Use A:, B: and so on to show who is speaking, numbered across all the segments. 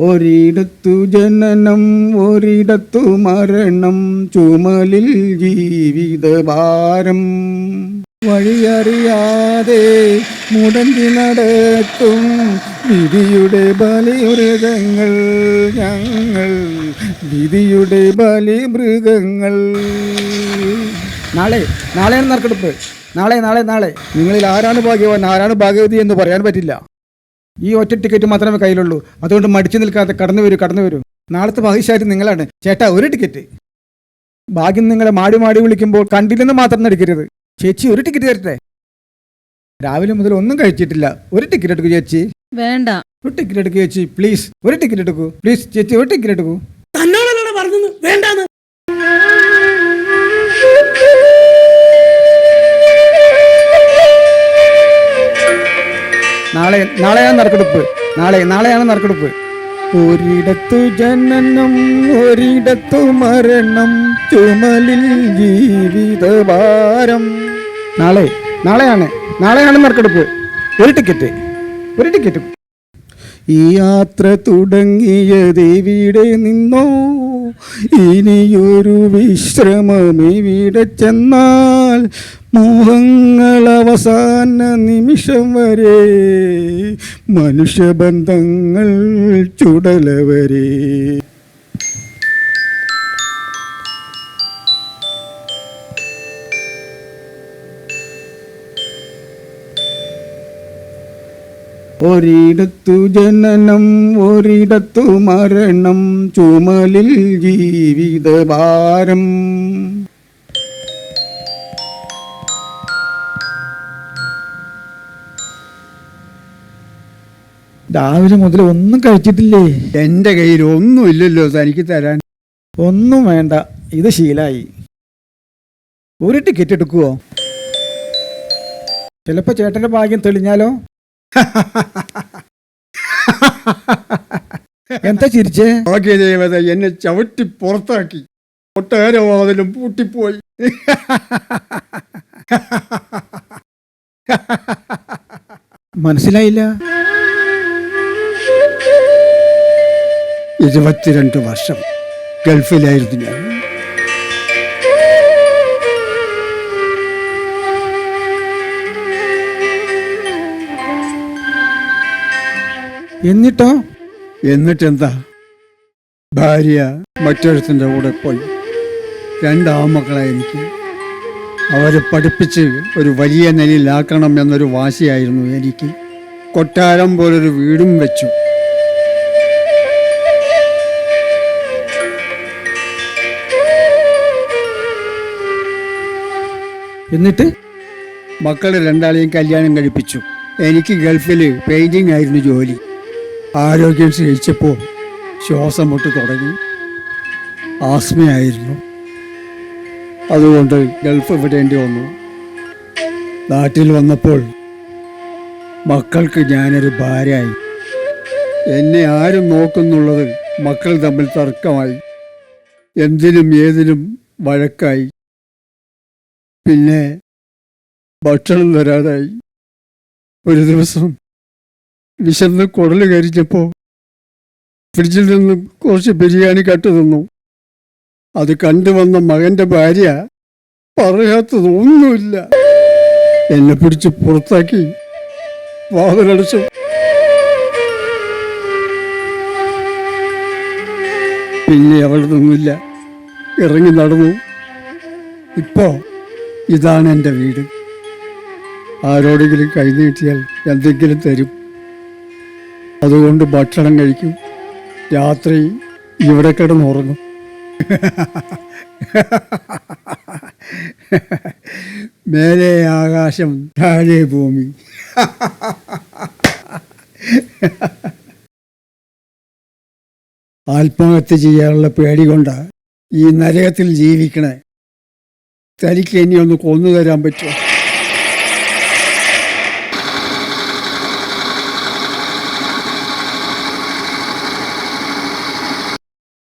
A: ഒരിടത്തു ജനനം ഒരിടത്തു മരണം, ചുമലിൽ ജീവിതഭാരം. വഴിയറിയാതെ മുടന്തി നടക്കും വിധിയുടെ ബലിമൃഗങ്ങൾ ഞങ്ങൾ, വിധിയുടെ ബലിമൃഗങ്ങൾ. നാളെയാണ് നറുക്കെടുപ്പ്. നാളെ നിങ്ങളിൽ ആരാണ് ഭാഗ്യവാൻ ആരാണ് ഭാഗ്യവതി എന്ന് പറയാൻ പറ്റില്ല. ഈ ഒറ്റ ടിക്കറ്റ് മാത്രമേ കയ്യിലുള്ളൂ. അതുകൊണ്ട് മടിച്ചു നിൽക്കാതെ കടന്നു വരൂ. നാളത്തെ ഭാഗ്യശാലി നിങ്ങളാണ്. ചേട്ടാ, ഒരു ടിക്കറ്റ്. ഭാഗ്യം നിങ്ങളെ മാടി വിളിക്കുമ്പോൾ കണ്ടില്ലെന്ന് മാത്രം നടിക്കരുത്. ചേച്ചി, ഒരു ടിക്കറ്റ് തരട്ടെ. രാവിലെ മുതൽ ഒന്നും കഴിച്ചിട്ടില്ല. ഒരു ടിക്കറ്റ് എടുക്കൂ ചേച്ചി.
B: വേണ്ട.
A: ഒരു ടിക്കറ്റ് എടുക്കൂ ചേച്ചി, പ്ലീസ്. ഒരു ടിക്കറ്റ് എടുക്കൂ പ്ലീസ് ചേച്ചി, ഒരു ടിക്കറ്റ് എടുക്കൂ.
C: തന്നോടല്ലോടെ പറഞ്ഞു വേണ്ടാന്ന്.
A: നാളെയാണ് നറുക്കെടുപ്പ്. ഒരിടത്തു ജനനം ഒരിടത്തു മരണം, ചുമലിൽ ജീവിതഭാരം. നാളെയാണ് നറുക്കെടുപ്പ്. ഒരു ടിക്കറ്റ്. ഈ യാത്ര തുടങ്ങിയ ദേവിയുടെ നിന്നോ, ഇനിയൊരു വിശ്രമം ഇവിടെ ചെന്നാൽ മോഹങ്ങൾ അവസാന നിമിഷം വരെ, മനുഷ്യബന്ധങ്ങൾ ചുടലവരെ. ഒരിടത്തു ജനനം ഒരിടത്തു മരണം, ചുമലിൽ ജീവിതഭാരം. രാവിലെ മുതൽ ഒന്നും കഴിച്ചിട്ടില്ലേ?
D: എൻ്റെ കയ്യിൽ ഒന്നുമില്ലല്ലോ തനിക്ക് തരാൻ.
A: ഒന്നും വേണ്ട, ഇത് ശീലായി. ഒരു ടിക്കറ്റ് എടുക്കുവോ? ചിലപ്പോ ചേട്ടന്റെ ഭാഗ്യം തെളിഞ്ഞാലോ? എന്താ ചിരിച്ചേ?
D: ഭാഗ്യദേവത എന്നെ ചവിട്ടി പുറത്താക്കി. ഒട്ടേരവാതിലും പൂട്ടിപ്പോയി.
A: മനസ്സിലായില്ല.
D: 22 വർഷം ഗൾഫിലായിരുന്നു ഞാൻ. എന്നിട്ടെന്താ? ഭാര്യ മറ്റൊരുത്തൻ്റെ കൂടെ പോയി. 2 ആൺമക്കളായി എനിക്ക്. അവരെ പഠിപ്പിച്ച് ഒരു വലിയ നിലയിലാക്കണം എന്നൊരു വാശിയായിരുന്നു എനിക്ക്. കൊട്ടാരം പോലൊരു വീടും വെച്ചു.
A: എന്നിട്ട്
D: മക്കളെ 2 കല്യാണം കഴിപ്പിച്ചു. എനിക്ക് ഗൾഫിൽ പെയിൻറ്റിംഗ് ആയിരുന്നു ജോലി. ആരോഗ്യം ക്ഷയിച്ചപ്പോൾ ശ്വാസം മുട്ട് തുടങ്ങി. ആസ്മയായിരുന്നു. അതുകൊണ്ട് ഗൾഫ് വിടേണ്ടി വന്നു. നാട്ടിൽ വന്നപ്പോൾ മക്കൾക്ക് ഞാനൊരു ഭാര്യയായി. എന്നെ ആരും നോക്കുന്നുള്ളത് മക്കൾ തമ്മിൽ തർക്കമായി. എന്തിനും ഏതിനും വഴക്കായി. പിന്നെ ഭക്ഷണം തരാതായി. ഒരു ദിവസം വിശന്ന് കുടൽ കരിച്ചപ്പോൾ ഫ്രിഡ്ജിൽ നിന്നും കുറച്ച് ബിരിയാണി കട്ട് തന്നു. അത് കണ്ടുവന്ന മകൻ്റെ ഭാര്യ പറയാത്തതൊന്നുമില്ല. എന്നെ പിടിച്ച് പുറത്താക്കി വാതിലടച്ചു. പിന്നെ അവിടെ നിന്നില്ല, ഇറങ്ങി നടന്നു. ഇപ്പോ ഇതാണ് എൻ്റെ വീട്. ആരോടെങ്കിലും കൈ നീട്ടിയാൽ എന്തെങ്കിലും തരും. അതുകൊണ്ട് ഭക്ഷണം കഴിക്കും. രാത്രി ഇവിടെ കിടന്നുറങ്ങും. മേലെ ആകാശം, താഴെ ഭൂമി. ആത്മഹത്യ ചെയ്യാനുള്ള പേടി കൊണ്ടാ ഈ നരകത്തിൽ ജീവിക്കണേ. തനിക്ക് ഇനി ഒന്ന് കൊന്നു തരാൻ പറ്റുമോ?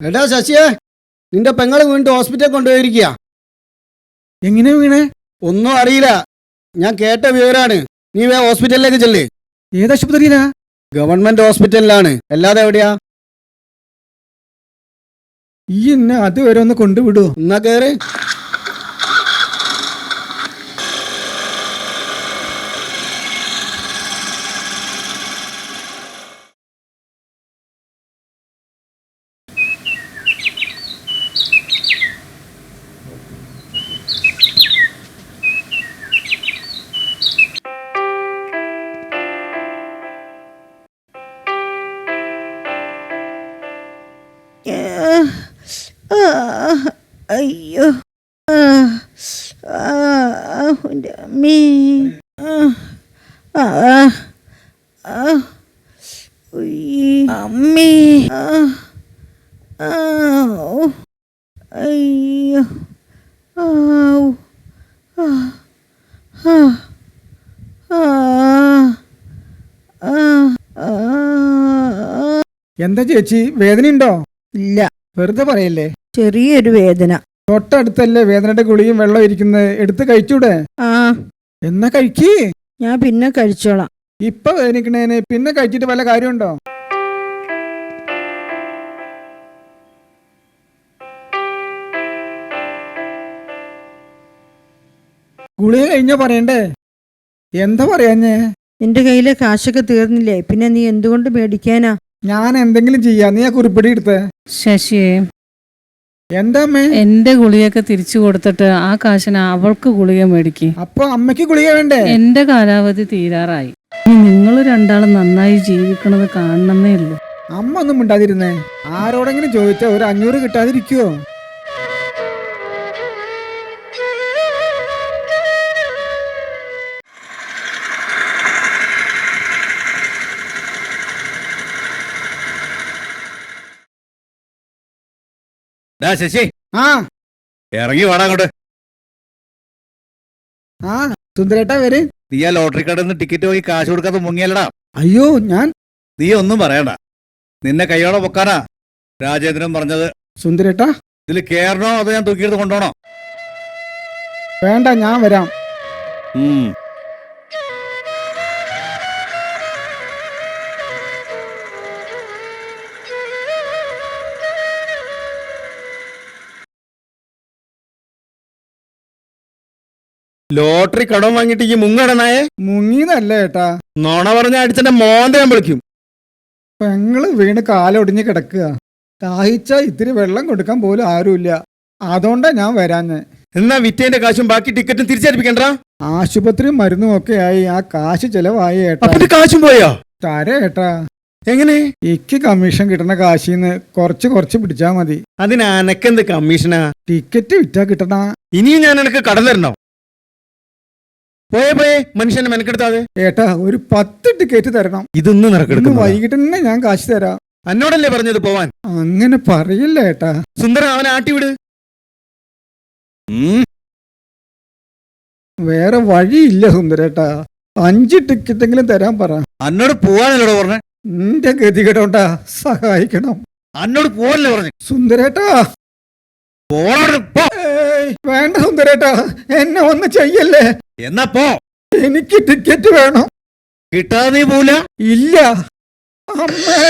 A: എടാ ശശിയെ, നിന്റെ പെങ്ങള് വീണ്ടും ഹോസ്പിറ്റലിൽ കൊണ്ടുപോയിരിക്കുക. എങ്ങനെ വീണേ? ഒന്നും അറിയില്ല, ഞാൻ കേട്ട വിവരാണ്. നീ ഹോസ്പിറ്റലിലേക്ക് ചെല്ലേ. ഏതാശുപത്രിയിലാ? ഗവൺമെന്റ് ഹോസ്പിറ്റലിലാണ്, അല്ലാതെ എവിടെയാ? ഈ എന്നെ അതുവരെ ഒന്ന് കൊണ്ടുവിടൂ.
D: എന്നാ കേറ്.
B: അയ്യോ എൻ്റെ അമ്മേ അമ്മേ അയ്യോ
A: എന്താ ചേച്ചി, വേദനയുണ്ടോ?
B: ഇല്ല,
A: വെറുതെ പറയല്ലേ.
B: ചെറിയൊരു വേദന.
A: തൊട്ടടുത്തല്ലേ വേദനയുടെ ഗുളിയും വെള്ളം ഇരിക്കുന്നത്, എടുത്ത് കഴിച്ചൂടെ?
B: ആ,
A: എന്നാ കഴിക്ക്.
B: ഞാൻ പിന്നെ കഴിച്ചോളാം.
A: ഇപ്പൊ വേദനിക്കണേന് പിന്നെ കഴിച്ചിട്ട് വല്ല കാര്യമുണ്ടോ? ഗുളിക കഴിഞ്ഞാ പറയണ്ടേ? എന്താ പറയാഞ്ഞേ?
B: നിന്റെ കയ്യിലെ കാശൊക്കെ തീർന്നില്ലേ, പിന്നെ നീ എന്തുകൊണ്ട് മേടിക്കാനാ?
A: ഞാൻ എന്തെങ്കിലും ചെയ്യാ, നീ ആ കുറിപ്പടി എടുത്തേ.
E: ശശിയെ,
A: എന്താ അമ്മേ?
E: എന്റെ ഗുളിയൊക്കെ തിരിച്ചു കൊടുത്തിട്ട് ആ കാശിന് അവൾക്ക് ഗുളിക മേടിക്ക്.
A: അപ്പൊ അമ്മയ്ക്ക് ഗുളിക വേണ്ടേ?
E: എന്റെ കാലാവധി തീരാറായി. നിങ്ങൾ രണ്ടാളും നന്നായി ജീവിക്കണത് കാണണമെന്നേ ഉള്ളൂ.
A: അമ്മ ഒന്നും മിണ്ടാതിരുന്നേ. ആരോടെങ്കിലും ചോദിച്ചാ ഒരു 500 കിട്ടാതിരിക്കുവോ?
F: ശശി,
A: ആ
F: ഇറങ്ങി വാടാ അങ്ങോട്ട്.
A: ആ സുന്ദരേട്ടാ വരെ.
F: നീ ആ ലോട്ടറി കടയിൽ നിന്ന് ടിക്കറ്റ് പോയി കാശ് കൊടുക്കാതെ മുങ്ങിയല്ലടാ.
A: അയ്യോ, ഞാൻ
F: നീ ഒന്നും പറയണ്ട, നിന്നെ കൈയോടെ പൊക്കാനാ രാജേന്ദ്രൻ പറഞ്ഞത്.
A: സുന്ദരേട്ടാ
F: ഇതിൽ കേറണോ അതോ ഞാൻ തൂക്കിയെടുത്ത് കൊണ്ടോണോ?
A: വേണ്ട, ഞാൻ വരാം.
G: ലോട്ടറി കടം വാങ്ങിട്ട് ഈ മുങ്ങടനായെ
A: മുങ്ങിന്നല്ലേ ഏട്ടാ,
G: നോണ പറഞ്ഞ അടിച്ചെന്റെ മോന്ത ഞാൻ വിളിക്കും.
A: പെങ്ങള് വീണ് കാലൊടിഞ്ഞ് കിടക്കുക. ദാഹിച്ച ഇത്തിരി വെള്ളം കൊടുക്കാൻ പോലും ആരുമില്ല. അതുകൊണ്ടാ ഞാൻ വരാഞ്ഞ്.
G: എന്നാ വിറ്റേന്റെ കാശും ബാക്കി ടിക്കറ്റും തിരിച്ചേൽപ്പിക്കണ്ട.
A: ആശുപത്രിയും മരുന്നും ഒക്കെ ആയി ആ കാശ് ചെലവായി ഏട്ടാ.
G: അപ്പൊ കാശും പോയോ?
A: തരേ ഏട്ടാ.
G: എങ്ങനെ?
A: ഇക്ക് കമ്മീഷൻ കിട്ടുന്ന കാശിന്ന് കുറച്ച് പിടിച്ചാ മതി.
G: അതിന് അനക്കെന്ത് കമ്മീഷനാ?
A: ടിക്കറ്റ് വിറ്റാ കിട്ടണ.
G: ഇനിയും ഞാൻ എനക്ക് കടം തരണോ? പോയേ മനുഷ്യനെ മെനക്കെടുത്താതെ.
A: ഏട്ടാ, ഒരു 10 ടിക്കറ്റ് തരണം.
G: ഇതൊന്നും
A: ഇന്ന്
G: നിനക്കെടുക്കുന്നു.
A: വൈകിട്ട് തന്നെ ഞാൻ കാശ് തരാം.
G: എന്നോടല്ലേ പറഞ്ഞത് പോവാൻ?
A: അങ്ങനെ പറയില്ല ഏട്ടാ.
G: സുന്ദരൻ അവനെ ആട്ടിവിട്.
A: വേറെ വഴിയില്ല സുന്ദരേട്ടാ. 5 ടിക്കറ്റെങ്കിലും തരാൻ പറ.
F: എന്നോട് പോവാനല്ലോടോ പറഞ്ഞേ?
A: നിന്റെ ഗതികേടോണ്ടാ, സഹായിക്കണം.
F: എന്നോട് പോവല്ലേ പറഞ്ഞു?
A: സുന്ദരേട്ടാ,
F: പോ.
A: വേണ്ട സുന്ദരേട്ടാ, എന്നെ ഒന്ന് ചെയ്യല്ലേ.
F: എന്നാ പോ.
A: എനിക്ക് ടിക്കറ്റ് വേണം.
F: കിട്ടാതെ നീ പോവില്ല?
A: ഇല്ല അമ്മേ.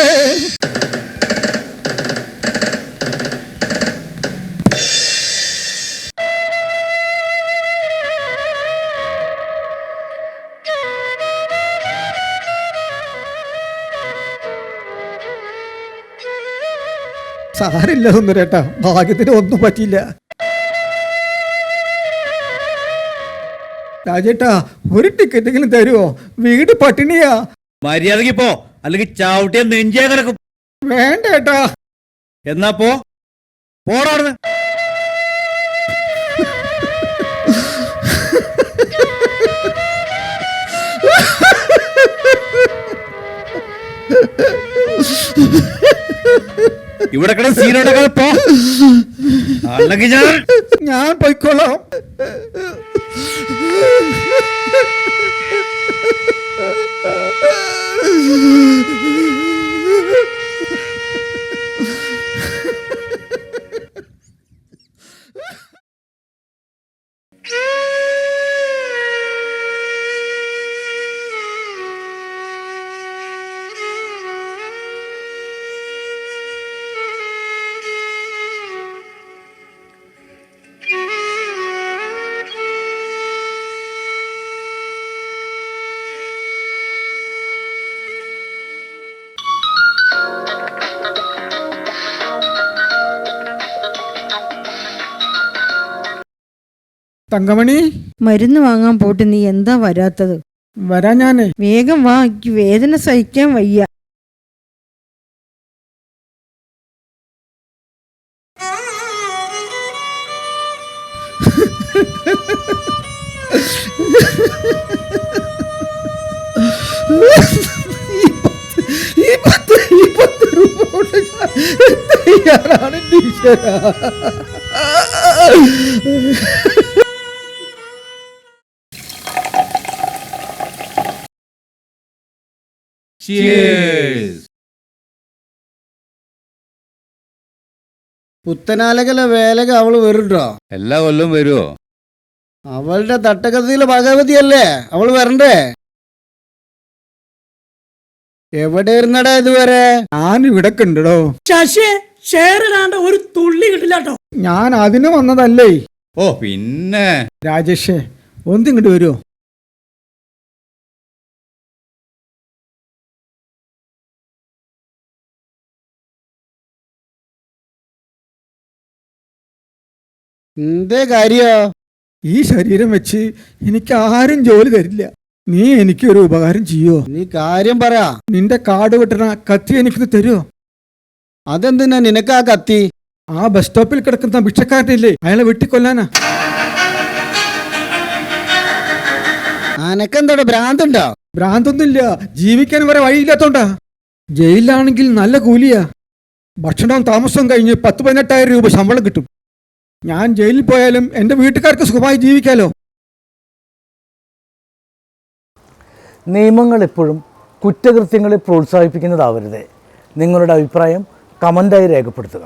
A: സാരില്ല സുന്ദരേട്ടാ, ഭാഗ്യത്തിന് ഒന്നും പറ്റില്ല. രാജേട്ടാ, ഒരു ടിക്കറ്റെങ്കിലും തരുമോ? വീട് പട്ടിണിയാ.
F: മര്യാദക്ക് പോ, അല്ലെങ്കിൽ ചവിട്ടിയ നെഞ്ചേ കിടക്കും.
A: വേണ്ട ഏട്ടാ.
F: എന്നാ പോടാർന്ന്. ഇവിടെ കിടന്ന് സീനുണ്ടാക്കാതെ പോ, അല്ലെങ്കിൽ
A: ഞാൻ പോയിക്കോളാം. തങ്കമണി
B: മരുന്ന് വാങ്ങാൻ പോയിട്ട് നീ എന്താ വരാത്തത്?
A: വരാൻ ഞാനേ.
B: വേഗം വാ, എനിക്ക് വേദന സഹിക്കാൻ വയ്യ.
A: ഈ 10 രൂപ കൊണ്ട് ഞാൻ എന്ത് ചെയ്യാനാണ് എൻ്റെ ഈശ്വരാ?
D: പുത്തനാലകലെ വേലക അവള് വരുണ്ടോ?
F: എല്ലാ കൊല്ലവും വരുമോ?
D: അവളുടെ തട്ടകത്തിലെ ഭഗവതിയല്ലേ, അവള് വരണ്ടേ? എവിടെ ഇരുന്നടാ ഇതുവരെ?
A: ഞാൻ ഇവിടെ ഉണ്ടോ.
C: ശശിയെ ഷെയർ ഇടാണ്ട് ഒരു തുള്ളി കിട്ടില്ല കേട്ടോ.
A: ഞാൻ അതിന് വന്നതല്ലേ.
F: ഓ പിന്നെ
A: രാജേഷേ, ഒന്നിങ്ങോട്ട് വരുമോ?
D: എന്തേ കാര്യോ?
A: ഈ ശരീരം വെച്ച് എനിക്ക് ആരും ജോലി തരില്ല. നീ എനിക്ക് ഒരു ഉപകാരം ചെയ്യോ?
D: നീ കാര്യം പറ.
A: നിന്റെ കാട് വെട്ടണ കത്തി എനിക്കൊന്ന് തരുമോ?
D: അതെന്തിനാ നിനക്ക് ആ കത്തി?
A: ആ ബസ് സ്റ്റോപ്പിൽ കിടക്കുന്ന ഭിക്ഷക്കാരനില്ലേ, അയാളെ വെട്ടിക്കൊല്ലാനാ.
D: അനക്കെന്താടാ ഭ്രാന്തുണ്ടോ?
A: ഭ്രാന്തൊന്നുമില്ല, ജീവിക്കാൻ വരെ വഴിയില്ലാത്തോണ്ടാ. ജയിലിലാണെങ്കിൽ നല്ല കൂലിയാ. ഭക്ഷണവും താമസവും കഴിഞ്ഞ് 10-18,000 രൂപ ശമ്പളം കിട്ടും. ഞാൻ ജയിലിൽ പോയാലും എൻ്റെ വീട്ടുകാർക്ക് സുഖമായി ജീവിക്കാലോ.
H: നിയമങ്ങൾ എപ്പോഴും കുറ്റകൃത്യങ്ങളെ പ്രോത്സാഹിപ്പിക്കുന്നതാവരുത്. നിങ്ങളുടെ അഭിപ്രായം കമൻ്റായി രേഖപ്പെടുത്തുക.